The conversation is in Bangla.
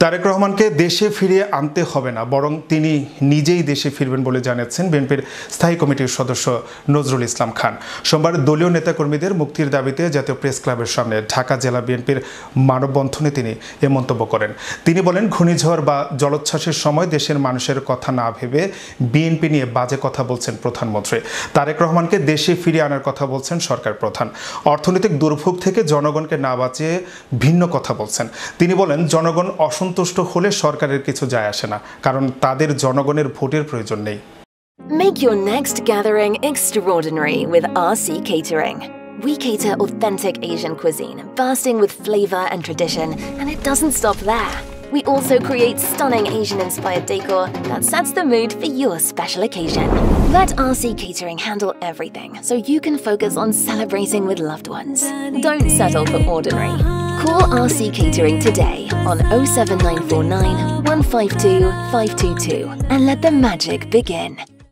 তারেক রহমানকে দেশে ফিরিয়ে আনতে হবে না, বরং তিনি নিজেই দেশে ফিরবেন বলে জানিয়েছেন বিএনপির স্থায়ী কমিটির সদস্য নজরুল ইসলাম খান। সোমবার দলীয় নেতাকর্মীদের মুক্তির দাবিতে জাতীয় প্রেস ক্লাবের সামনে ঢাকা জেলা বিএনপির মানববন্ধনে তিনি এ মন্তব্য করেন। তিনি বলেন, ঘূর্ণিঝড় বা জলোচ্ছ্বাসের সময় দেশের মানুষের কথা না ভেবে বিএনপি নিয়ে বাজে কথা বলছেন প্রধানমন্ত্রী। তারেক রহমানকে দেশে ফিরিয়ে আনার কথা বলছেন সরকার প্রধান। অর্থনৈতিক দুর্ভোগ থেকে জনগণকে না বাঁচিয়ে ভিন্ন কথা বলছেন। তিনি বলেন, জনগণ অসন্তুষ্ট হলে সরকারের কিছু যায় আসে না, কারণ তাদের জনগণের ভোটের প্রয়োজন নেই। Make your next gathering extraordinary with RC Catering. We cater authentic Asian cuisine, bursting with flavor and tradition, and it doesn't stop there. We also create stunning Asian-inspired decor that sets the mood for your special occasion. Let RC Catering handle everything so you can focus on celebrating with loved ones. Don't settle for ordinary. Call RC Catering today on 07949 152 522 and let the magic begin.